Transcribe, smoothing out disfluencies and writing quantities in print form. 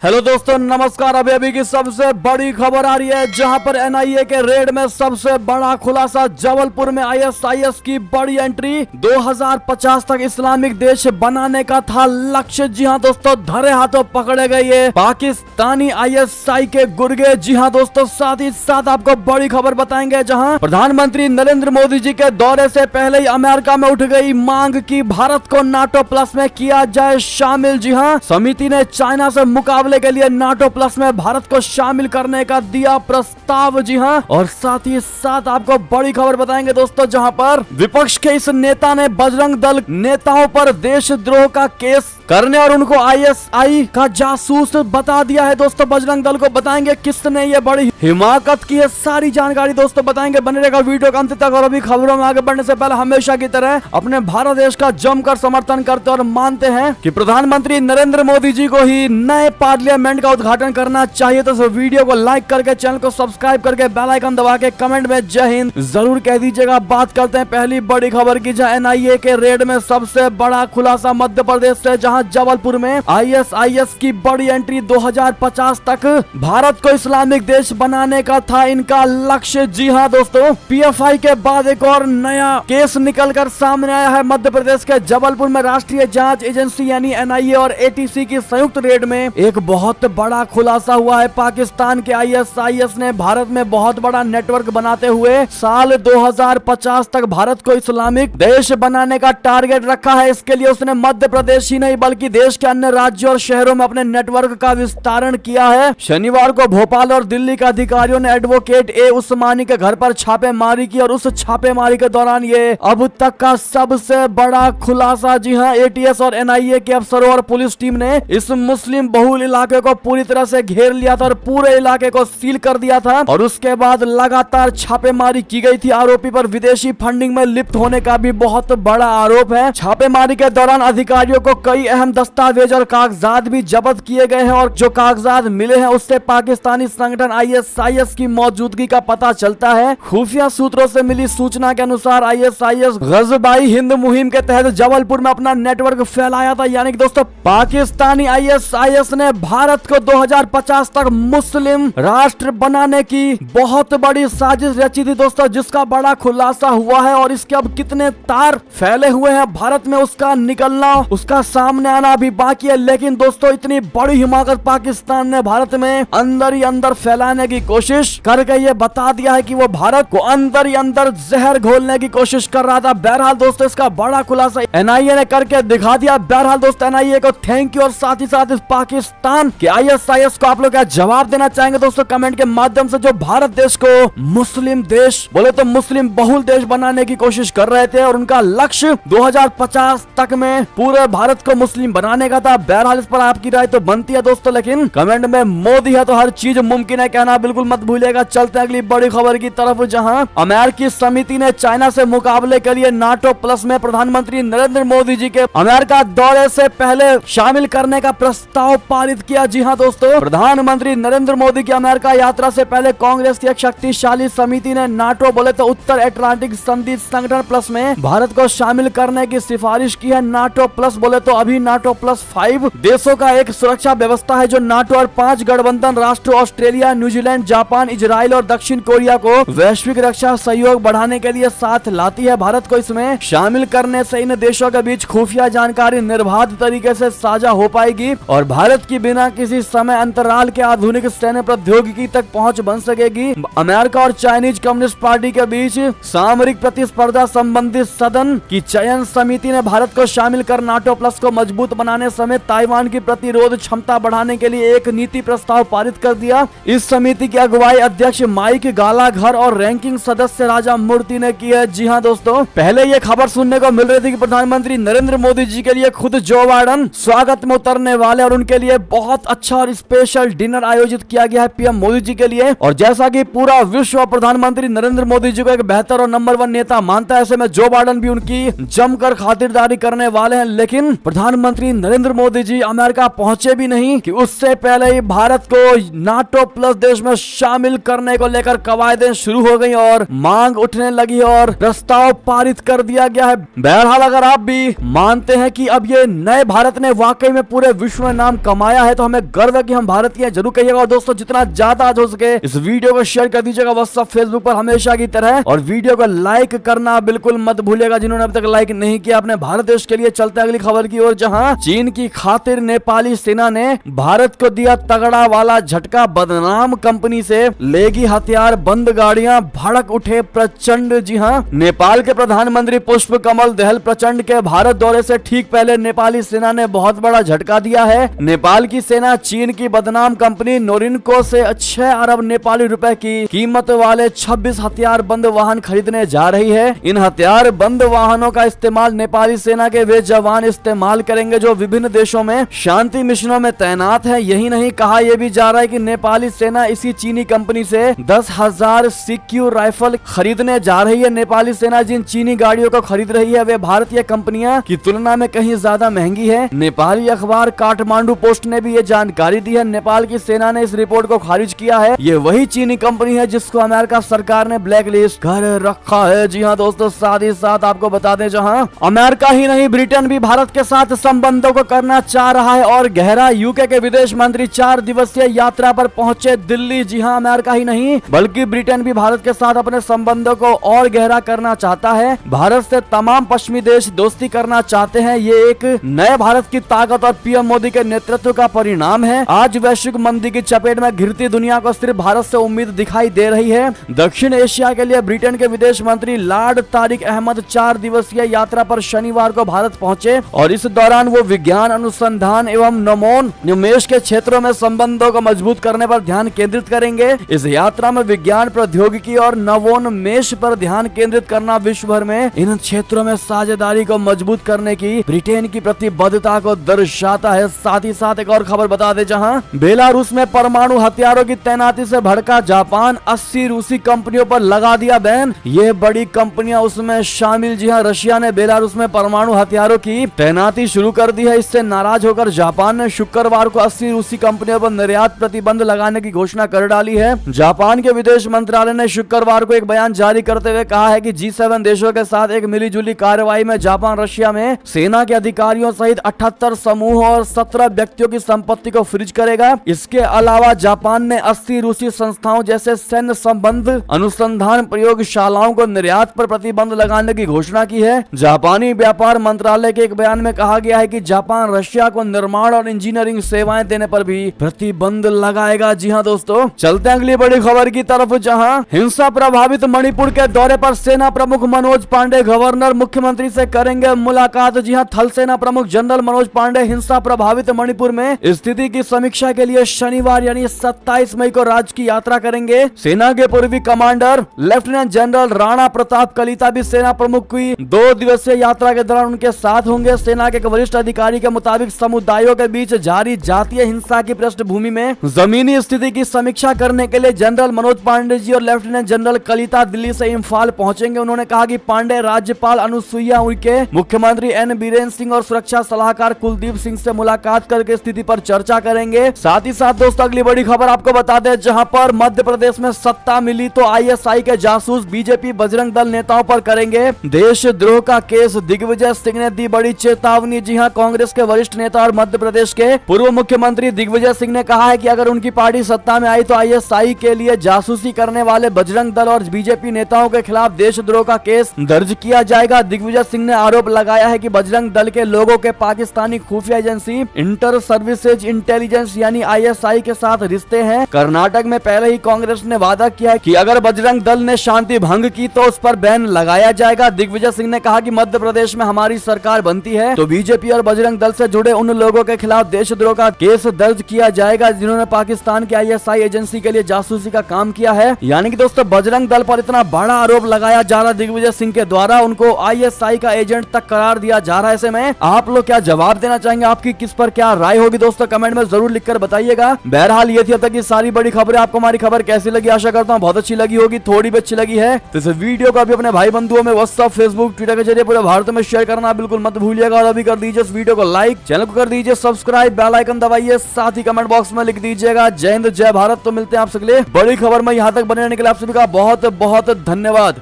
Hello दोस्तों, नमस्कार। अभी की सबसे बड़ी खबर आ रही है, जहां पर एनआईए के रेड में सबसे बड़ा खुलासा। जबलपुर में आईएसआईएस की बड़ी एंट्री। 2050 तक इस्लामिक देश बनाने का था लक्ष्य। जी हां दोस्तों, धरे हाथों पकड़े गए ये पाकिस्तानी आईएसआई के गुर्गे। जी हां दोस्तों, साथ ही साथ आपको बड़ी खबर बताएंगे, जहां प्रधानमंत्री नरेंद्र मोदी जी के दौरे से पहले ही अमेरिका में उठ गई मांग की भारत को नाटो प्लस में किया जाए शामिल। जी हां, समिति ने चाइना से मुकाबले के लिए नाटो प्लस में भारत को शामिल करने का दिया प्रस्ताव। जी हां, और साथ ही साथ आपको बड़ी खबर बताएंगे दोस्तों, जहां पर विपक्ष के इस नेता ने बजरंग दल नेताओं पर देशद्रोह का केस करने और उनको आईएसआई का जासूस बता दिया है। दोस्तों, बजरंग दल को बताएंगे किसने ये बड़ी हिमाकत की है, सारी जानकारी दोस्तों बताएंगे। बने रहेगा वीडियो का अंत तक। और अभी खबरों में आगे बढ़ने से पहले हमेशा की तरह अपने भारत देश का जमकर समर्थन करते और मानते हैं कि प्रधानमंत्री नरेंद्र मोदी जी को ही नए पार्लियामेंट का उद्घाटन करना चाहिए। तो वीडियो को लाइक करके, चैनल को सब्सक्राइब करके, बेल आइकन दबा के कमेंट में जय हिंद जरूर कह दीजिएगा। बात करते हैं पहली बड़ी खबर की, जहां एनआईए के रेड में सबसे बड़ा खुलासा मध्य प्रदेश से, जहां जबलपुर में आईएसआईएस की बड़ी एंट्री। 2050 तक भारत को इस्लामिक देश बनाने का था इनका लक्ष्य। जी हां दोस्तों, पीएफआई के बाद एक और नया केस निकलकर सामने आया है। मध्य प्रदेश के जबलपुर में राष्ट्रीय जांच एजेंसी यानी एनआईए और एटीसी की संयुक्त रेड में एक बहुत बड़ा खुलासा हुआ है। पाकिस्तान के आईएसआईएस ने भारत में बहुत बड़ा नेटवर्क बनाते हुए साल 2050 तक भारत को इस्लामिक देश बनाने का टारगेट रखा है। इसके लिए उसने मध्य प्रदेश ही नहीं बल्कि देश के अन्य राज्यों और शहरों में अपने नेटवर्क का विस्तारण किया है। शनिवार को भोपाल और दिल्ली के अधिकारियों ने एडवोकेट ए उस्मानी के घर पर छापेमारी की और उस छापेमारी के दौरान ये अब तक का सबसे बड़ा खुलासा। जी हां, एटीएस और एनआईए के अफसरों और पुलिस टीम ने इस मुस्लिम बहुल इलाके को पूरी तरह से घेर लिया था और पूरे इलाके को सील कर दिया था। और उसके बाद लगातार छापेमारी की गई थी। आरोपी पर विदेशी फंडिंग में लिप्त होने का भी बहुत बड़ा आरोप है। छापेमारी के दौरान अधिकारियों को कई अहम दस्तावेज और कागजात भी जब्त किए गए हैं और जो कागजात मिले हैं उससे पाकिस्तानी संगठन आईएसआईएस की मौजूदगी का पता चलता है। खुफिया सूत्रों से मिली सूचना के अनुसार आईएसआईएस गजबाई हिंद मुहिम के तहत जबलपुर में अपना नेटवर्क फैलाया था। यानी कि दोस्तों, पाकिस्तानी आईएसआईएस ने भारत को 2050 तक मुस्लिम राष्ट्र बनाने की बहुत बड़ी साजिश रची थी दोस्तों, जिसका बड़ा खुलासा हुआ है। और इसके अब कितने तार फैले हुए हैं भारत में, उसका निकलना, उसका सामने आना अभी बाकी है। लेकिन दोस्तों, इतनी बड़ी हिमाकत पाकिस्तान ने भारत में अंदर ही अंदर फैलाने की कोशिश करके ये बता दिया है कि वो भारत को अंदर ही अंदर जहर घोलने की कोशिश कर रहा था। बहरहाल दोस्तों, इसका बड़ा खुलासा एनआईए ने करके दिखा दिया। बहरहाल दोस्तों, एनआईए को थैंक यू। और साथ ही साथ इस पाकिस्तान के आईएसआईएस को आप लोग क्या जवाब देना चाहेंगे दोस्तों कमेंट के माध्यम से, जो भारत देश को मुस्लिम देश बोले तो मुस्लिम बहुल देश बनाने की कोशिश कर रहे थे और उनका लक्ष्य 2050 तक में पूरे भारत को मुस्लिम बनाने का था। बहरहाल इस पर आपकी राय तो बनती है दोस्तों, लेकिन कमेंट में मोदी है तो हर चीज मुमकिन है कहना बिल्कुल मत भूलिएगा। चलते हैं अगली बड़ी खबर की तरफ, जहां अमेरिकी समिति ने चाइना से मुकाबले के लिए नाटो प्लस में प्रधानमंत्री नरेंद्र मोदी जी के अमेरिका दौरे से पहले शामिल करने का प्रस्ताव पारित किया। जी हां दोस्तों, प्रधानमंत्री नरेंद्र मोदी की अमेरिका यात्रा से पहले कांग्रेस की एक शक्तिशाली समिति ने नाटो बोले तो उत्तर अटलांटिक संधि संगठन प्लस में भारत को शामिल करने की सिफारिश की है। नाटो प्लस बोले तो अभी नाटो प्लस 5 देशों का एक सुरक्षा व्यवस्था है, जो नाटो और 5 गठबंधन राष्ट्र ऑस्ट्रेलिया, न्यूजीलैंड, जापान, इजराइल और दक्षिण कोरिया को वैश्विक रक्षा सहयोग बढ़ाने के लिए साथ लाती है। भारत को इसमें शामिल करने से इन देशों के बीच खुफिया जानकारी निर्बाध तरीके से साझा हो पाएगी और भारत की बिना किसी समय अंतराल के आधुनिक सैन्य प्रौद्योगिकी तक पहुंच बन सकेगी। अमेरिका और चाइनीज कम्युनिस्ट पार्टी के बीच सामरिक प्रतिस्पर्धा संबंधित सदन की चयन समिति ने भारत को शामिल कर नाटो प्लस को मजबूत बनाने समेत ताइवान की प्रतिरोध क्षमता बढ़ाने के लिए एक नीति प्रस्ताव पारित कर दिया। इस समिति की अगुवाई अध्यक्ष माइक गालाघर और रैंकिंग सदस्य राजा मूर्ति ने की है। जी हां दोस्तों, पहले ये खबर सुनने को मिल रही थी कि प्रधानमंत्री नरेंद्र मोदी जी के लिए खुद जो बाइडेन स्वागत में उतरने वाले और उनके लिए बहुत अच्छा और स्पेशल डिनर आयोजित किया गया है पीएम मोदी जी के लिए। और जैसा कि पूरा विश्व प्रधानमंत्री नरेंद्र मोदी जी को एक बेहतर और नंबर 1 नेता मानता है, ऐसे में जो बाइडेन भी उनकी जमकर खातिरदारी करने वाले हैं। लेकिन प्रधानमंत्री प्रधानमंत्री नरेंद्र मोदी जी अमेरिका पहुंचे भी नहीं कि उससे पहले ही भारत को नाटो प्लस देश में शामिल करने को लेकर कवायदें शुरू हो गई और मांग उठने लगी और प्रस्ताव पारित कर दिया गया है। बहरहाल अगर आप भी मानते हैं कि अब ये नए भारत ने वाकई में पूरे विश्व में नाम कमाया है तो हमें गर्व है कि हम भारतीय हैं, जरूर कहिएगा। और दोस्तों जितना ज्यादा हो सके इस वीडियो को शेयर कर दीजिएगा व्हाट्सएप फेसबुक पर हमेशा की तरह, और वीडियो को लाइक करना बिल्कुल मत भूलिएगा जिन्होंने अब तक लाइक नहीं किया अपने भारत देश के लिए। चलते अगली खबर की ओर, जहां चीन की खातिर नेपाली सेना ने भारत को दिया तगड़ा वाला झटका। बदनाम कंपनी से लेगी हथियार बंद गाड़ियां, भड़क उठे प्रचंड। जी हां, नेपाल के प्रधानमंत्री पुष्प कमल दहल प्रचंड के भारत दौरे से ठीक पहले नेपाली सेना ने बहुत बड़ा झटका दिया है। नेपाल की सेना चीन की बदनाम कंपनी नोरिनको से 6 अरब नेपाली रुपए की कीमत वाले 26 हथियार बंद वाहन खरीदने जा रही है। इन हथियार बंद वाहनों का इस्तेमाल नेपाली सेना के वे जवान इस्तेमाल करेंगे जो विभिन्न देशों में शांति मिशनों में तैनात है। यही नहीं, कहा यह भी जा रहा है कि नेपाली सेना इसी चीनी कंपनी से 10,000 CQ राइफल खरीदने जा रही है। नेपाली सेना जिन चीनी गाड़ियों को खरीद रही है वे भारतीय कंपनियां की तुलना में कहीं ज्यादा महंगी है। नेपाली अखबार काठमांडू पोस्ट ने भी ये जानकारी दी है। नेपाल की सेना ने इस रिपोर्ट को खारिज किया है। ये वही चीनी कंपनी है जिसको अमेरिका सरकार ने ब्लैक लिस्ट कर रखा है। जी हाँ दोस्तों, साथ ही साथ आपको बता दें जहां अमेरिका ही नहीं ब्रिटेन भी भारत के साथ संबंधों को करना चाह रहा है और गहरा। यूके के विदेश मंत्री 4 दिवसीय यात्रा पर पहुंचे दिल्ली। जी हाँ, अमेरिका ही नहीं बल्कि ब्रिटेन भी भारत के साथ अपने संबंधों को और गहरा करना चाहता है। भारत से तमाम पश्चिमी देश दोस्ती करना चाहते हैं। ये एक नए भारत की ताकत और पीएम मोदी के नेतृत्व का परिणाम है। आज वैश्विक मंदी की चपेट में घिरती दुनिया को सिर्फ भारत से उम्मीद दिखाई दे रही है। दक्षिण एशिया के लिए ब्रिटेन के विदेश मंत्री लॉर्ड तारिक अहमद 4 दिवसीय यात्रा पर शनिवार को भारत पहुंचे और इस दौरान वो विज्ञान अनुसंधान एवं नवोन्मेष के क्षेत्रों में संबंधों को मजबूत करने पर ध्यान केंद्रित करेंगे। इस यात्रा में विज्ञान प्रौद्योगिकी और नवोन्मेष पर ध्यान केंद्रित करना विश्व भर में इन क्षेत्रों में साझेदारी को मजबूत करने की ब्रिटेन की प्रतिबद्धता को दर्शाता है। साथ ही साथ एक और खबर बता दे, जहां बेलारूस में परमाणु हथियारों की तैनाती से भड़का जापान, 80 रूसी कंपनियों पर लगा दिया बैन। ये बड़ी कंपनियां उसमें शामिल। जी हां, रशिया ने बेलारूस में परमाणु हथियारों की तैनाती शुरू कर दी है। इससे नाराज होकर जापान ने शुक्रवार को 80 रूसी कंपनियों पर निर्यात प्रतिबंध लगाने की घोषणा कर डाली है। जापान के विदेश मंत्रालय ने शुक्रवार को एक बयान जारी करते हुए कहा है कि G7 देशों के साथ एक मिलीजुली कार्रवाई में जापान रशिया में सेना के अधिकारियों सहित 78 समूह और 17 व्यक्तियों की संपत्ति को फ्रीज करेगा। इसके अलावा जापान ने 80 रूसी संस्थाओं जैसे सैन्य संबंध अनुसंधान प्रयोगशालाओं को निर्यात पर प्रतिबंध लगाने की घोषणा की है। जापानी व्यापार मंत्रालय के एक बयान में कहा गया है कि जापान रशिया को निर्माण और इंजीनियरिंग सेवाएं देने पर भी प्रतिबंध लगाएगा। जी हाँ दोस्तों, चलते हैं अगली बड़ी खबर की तरफ, जहां हिंसा प्रभावित मणिपुर के दौरे पर सेना प्रमुख मनोज पांडे गवर्नर मुख्यमंत्री से करेंगे मुलाकात। जी हां, थल सेना प्रमुख जनरल मनोज पांडे हिंसा प्रभावित मणिपुर में स्थिति की समीक्षा के लिए शनिवार यानी 27 मई को राज्य की यात्रा करेंगे। सेना के पूर्वी commander lieutenant general Rana Pratap Kalita भी सेना प्रमुख की 2 दिवसीय यात्रा के दौरान उनके साथ होंगे। सेना के एक वरिष्ठ अधिकारी के मुताबिक समुदायों के बीच जारी जातीय हिंसा की पृष्ठभूमि में जमीनी स्थिति की समीक्षा करने के लिए जनरल मनोज पांडे जी और लेफ्टिनेंट जनरल कलिता दिल्ली से इम्फाल पहुंचेंगे। उन्होंने कहा कि पांडे राज्यपाल अनुसुईया उइके, मुख्यमंत्री एन बीरेन सिंह और सुरक्षा सलाहकार कुलदीप सिंह से मुलाकात करके स्थिति पर चर्चा करेंगे। साथ ही साथ दोस्तों अगली बड़ी खबर आपको बता दें, जहां पर मध्य प्रदेश में सत्ता मिली तो ISI के जासूस बीजेपी बजरंग दल नेताओं पर करेंगे देशद्रोह का केस। दिग्विजय सिंह ने दी बड़ी चेतावनी। जी हां, कांग्रेस के वरिष्ठ नेता और मध्य प्रदेश के पूर्व मुख्यमंत्री दिग्विजय सिंह ने कहा है कि अगर उनकी पार्टी सत्ता में आई तो ISI के लिए जासूसी करने वाले बजरंग दल और बीजेपी नेताओं के खिलाफ देशद्रोह का केस दर्ज किया जाएगा। दिग्विजय सिंह ने आरोप लगाया है कि बजरंग दल के लोगों के पाकिस्तानी खुफिया एजेंसी इंटर सर्विसेज इंटेलिजेंस यानी ISI के साथ रिश्ते हैं। कर्नाटक में पहले ही कांग्रेस ने वादा किया है कि अगर बजरंग दल ने शांति भंग की तो उस पर बैन लगाया जाएगा। दिग्विजय सिंह ने कहा कि मध्य प्रदेश में हमारी सरकार बनती है तो बीजेपी और बजरंग दल से जुड़े उन लोगों के खिलाफ देशद्रोह का केस दर्ज किया जाएगा जिन्होंने पाकिस्तान की ISI एजेंसी के लिए जासूसी का काम किया है। यानी कि दोस्तों बजरंग दल पर इतना बड़ा आरोप लगाया जा रहा दिग्विजय सिंह के द्वारा, उनको ISI का एजेंट तक करार दिया जा रहा है। ऐसे में आप लोग क्या जवाब देना चाहेंगे? आपकी किस पर क्या राय होगी दोस्तों, कमेंट में जरूर लिखकर बताइएगा। बहरहाल ये थी अब तक की सारी बड़ी खबरें। आपको हमारी खबर कैसी लगी? आशा करता हूँ बहुत अच्छी लगी होगी, थोड़ी भी अच्छी लगी है तो इस वीडियो को अभी अपने भाई बंधुओं में व्हाट्सएप फेसबुक ट्विटर के जरिए पूरे भारत में शेयर करना बिल्कुल मत भूलिएगा और अभी कर दीजिए दीजिए इस वीडियो को लाइक, चैनल को कर दीजिए सब्सक्राइब, बेल आइकन दबाइए, साथ ही कमेंट बॉक्स में लिख दीजिएगा जय हिंद जय भारत। तो मिलते हैं आपसे अगले बड़ी खबर में, यहाँ तक बने रहने के लिए आप सभी का बहुत बहुत धन्यवाद।